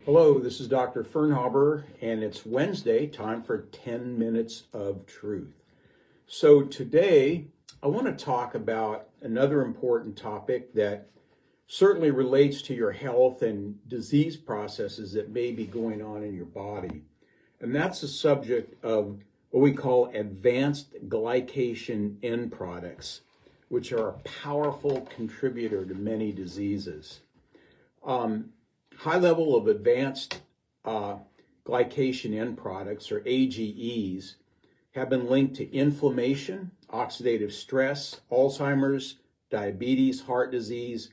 Hello, this is Dr. Firnhaber, and it's Wednesday, time for 10 minutes of truth. So today, I want to talk about another important topic that certainly relates to your health and disease processes that may be going on in your body. And that's the subject of what we call advanced glycation end products, which are a powerful contributor to many diseases. High level of advanced glycation end products, or AGEs, have been linked to inflammation, oxidative stress, Alzheimer's, diabetes, heart disease,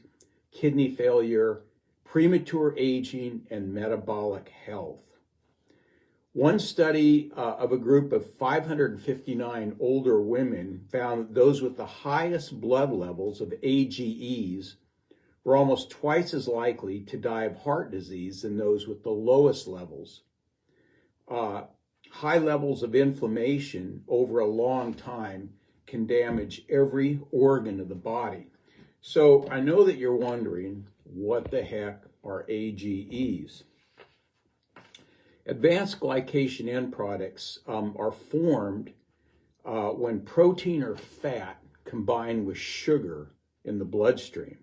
kidney failure, premature aging, and metabolic health. One study of a group of 559 older women found that those with the highest blood levels of AGEs were almost twice as likely to die of heart disease than those with the lowest levels. High levels of inflammation over a long time can damage every organ of the body. So I know that you're wondering, what the heck are AGEs? Advanced glycation end products are formed when protein or fat combine with sugar in the bloodstream.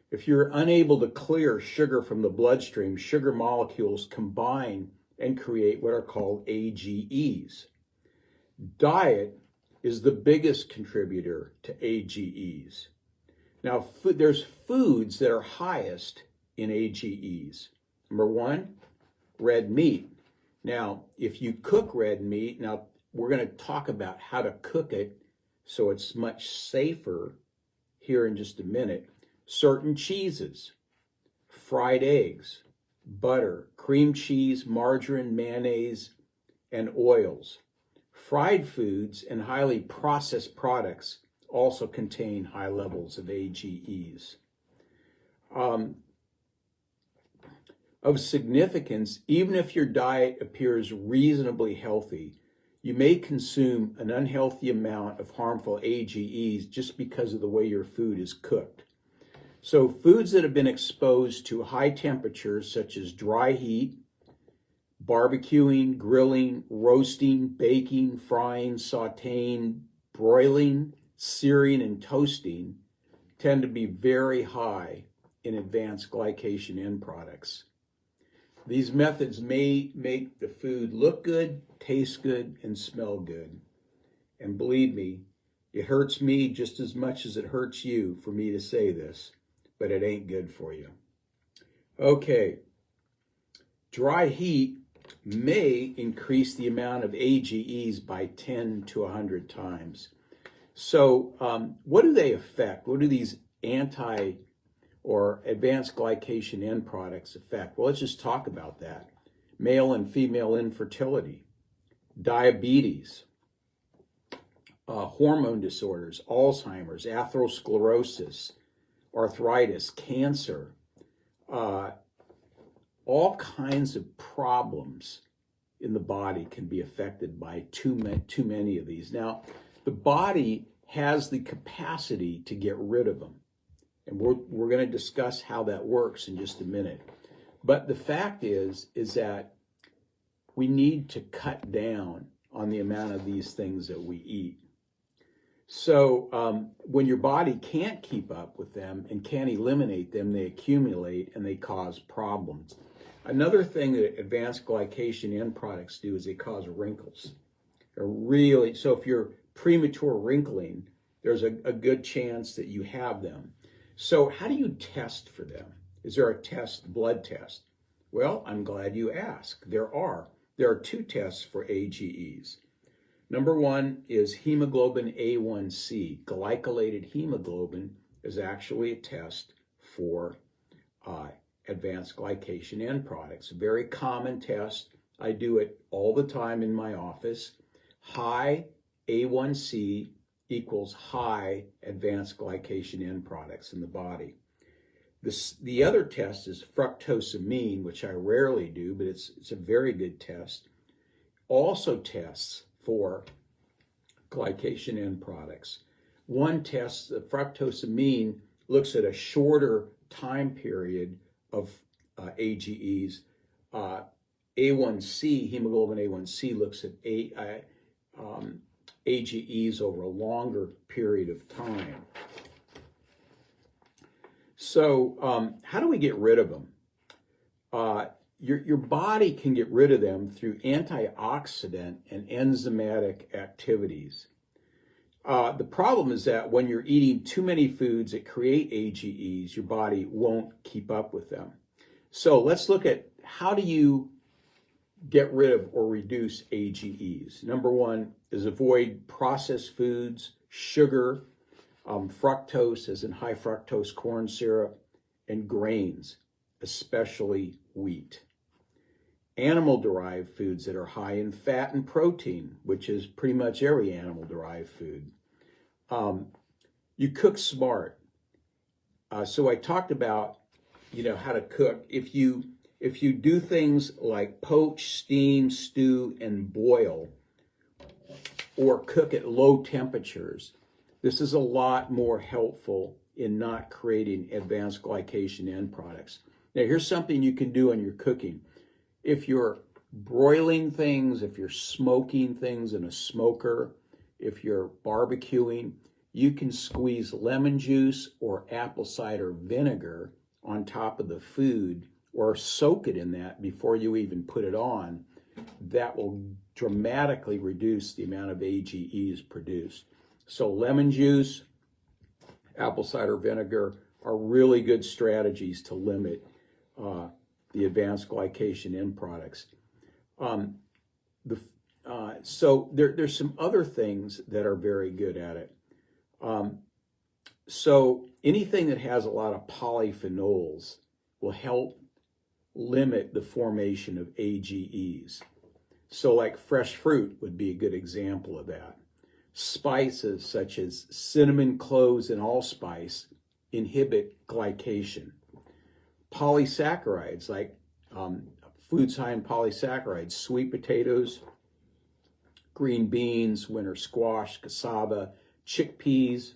If you're unable to clear sugar from the bloodstream, sugar molecules combine and create what are called AGEs. Diet is the biggest contributor to AGEs. Now, there's foods that are highest in AGEs. Number one, red meat. Now, if you cook red meat, now we're going to talk about how to cook it so it's much safer here in just a minute. Certain cheeses, fried eggs, butter, cream cheese, margarine, mayonnaise, and oils. Fried foods and highly processed products also contain high levels of AGEs. Of significance, even if your diet appears reasonably healthy, you may consume an unhealthy amount of harmful AGEs just because of the way your food is cooked. So foods that have been exposed to high temperatures, such as dry heat, barbecuing, grilling, roasting, baking, frying, sauteing, broiling, searing, and toasting, tend to be very high in advanced glycation end products. These methods may make the food look good, taste good, and smell good. And believe me, it hurts me just as much as it hurts you for me to say this, but it ain't good for you. Okay, dry heat may increase the amount of AGEs by 10 to 100 times. So what do they affect? What do these or advanced glycation end products affect? Well, let's just talk about that. Male and female infertility, diabetes, hormone disorders, Alzheimer's, atherosclerosis, arthritis, cancer, all kinds of problems in the body can be affected by too many of these. Now, the body has the capacity to get rid of them. And we're going to discuss how that works in just a minute. But the fact is that we need to cut down on the amount of these things that we eat. So when your body can't keep up with them and can't eliminate them, they accumulate and they cause problems. Another thing that advanced glycation end products do is they cause wrinkles. So if you're premature wrinkling, there's a good chance that you have them. So how do you test for them? Is there a blood test? Well, I'm glad you asked. There are two tests for AGEs. Number one is hemoglobin A1C. Glycolated hemoglobin is actually a test for advanced glycation end products. A very common test. I do it all the time in my office. High A1C equals high advanced glycation end products in the body. The other test is fructosamine, which I rarely do, but it's a very good test. Also tests for glycation end products. One test, the fructosamine, looks at a shorter time period of AGEs. A1C, hemoglobin A1C looks at AGEs over a longer period of time. So how do we get rid of them? Your body can get rid of them through antioxidant and enzymatic activities. The problem is that when you're eating too many foods that create AGEs, your body won't keep up with them. So let's look at how do you get rid of or reduce AGEs. Number one is avoid processed foods, sugar, fructose, as in high fructose corn syrup, and grains, especially wheat. Animal-derived foods that are high in fat and protein, which is pretty much every animal-derived food. You cook smart. So I talked about, how to cook. If you do things like poach, steam, stew, and boil, or cook at low temperatures, this is a lot more helpful in not creating advanced glycation end products. Now, here's something you can do in your cooking. If you're broiling things, if you're smoking things in a smoker, if you're barbecuing, you can squeeze lemon juice or apple cider vinegar on top of the food or soak it in that before you even put it on. That will dramatically reduce the amount of AGEs produced. So lemon juice, apple cider vinegar are really good strategies to limit the advanced glycation end products. So there's some other things that are very good at it. So anything that has a lot of polyphenols will help limit the formation of AGEs. So like fresh fruit would be a good example of that. Spices such as cinnamon, cloves, and allspice inhibit glycation. Polysaccharides like foods high in polysaccharides, sweet potatoes, green beans, winter squash, cassava, chickpeas,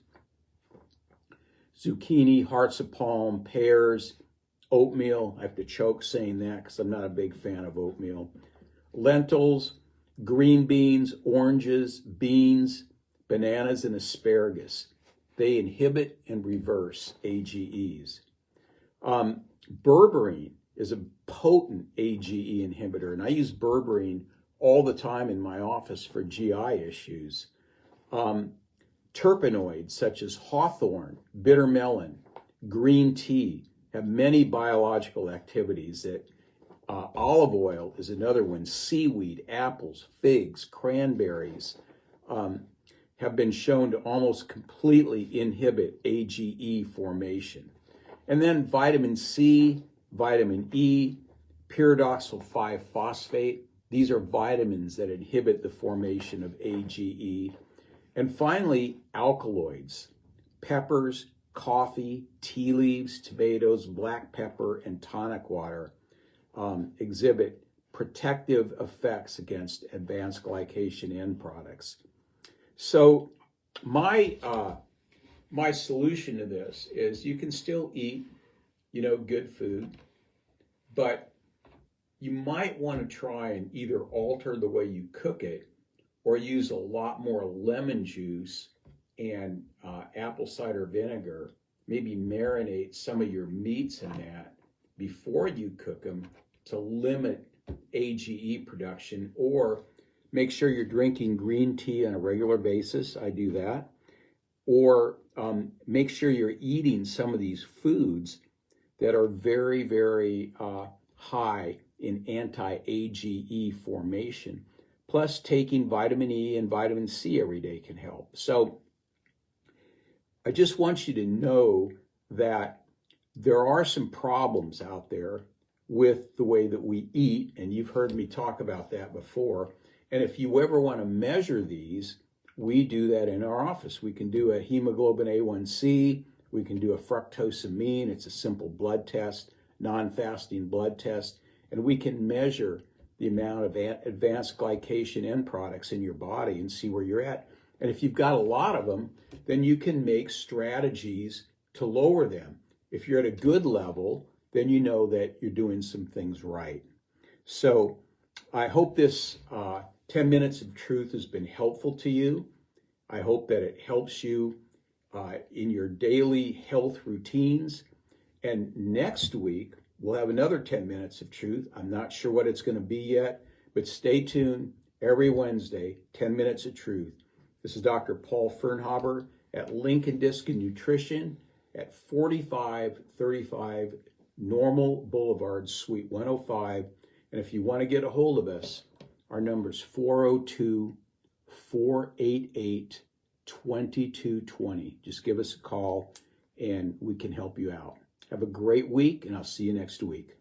zucchini, hearts of palm, pears, oatmeal. I have to choke saying that because I'm not a big fan of oatmeal. Lentils, green beans, oranges, beans, bananas, and asparagus. They inhibit and reverse AGEs. Berberine is a potent AGE inhibitor, and I use berberine all the time in my office for GI issues. Terpenoids such as hawthorn, bitter melon, green tea have many biological activities. That olive oil is another one. Seaweed, apples, figs, cranberries have been shown to almost completely inhibit AGE formation. And then vitamin C, vitamin E, pyridoxal 5-phosphate. These are vitamins that inhibit the formation of AGE. And finally, alkaloids, peppers, coffee, tea leaves, tomatoes, black pepper, and tonic water exhibit protective effects against advanced glycation end products. So my solution to this is you can still eat, good food, but you might want to try and either alter the way you cook it or use a lot more lemon juice and apple cider vinegar. Maybe marinate some of your meats in that before you cook them to limit AGE production, or make sure you're drinking green tea on a regular basis. I do that. Or make sure you're eating some of these foods that are very, very high in anti-AGE formation. Plus, taking vitamin E and vitamin C every day can help. So I just want you to know that there are some problems out there with the way that we eat, and you've heard me talk about that before. And if you ever want to measure these, we do that in our office. We can do a hemoglobin A1C, we can do a fructosamine. It's a simple blood test, non-fasting blood test, and we can measure the amount of advanced glycation end products in your body and see where you're at. And if you've got a lot of them, then you can make strategies to lower them. If you're at a good level, then you know that you're doing some things right. So I hope this 10 minutes of truth has been helpful to you. I hope that it helps you in your daily health routines. And next week, we'll have another 10 minutes of truth. I'm not sure what it's going to be yet, but stay tuned every Wednesday, 10 minutes of truth. This is Dr. Paul Firnhaber at Lincoln Disc and Nutrition at 4535 Normal Boulevard, Suite 105. And if you want to get a hold of us, our number is 402-488-2220. Just give us a call and we can help you out. Have a great week, and I'll see you next week.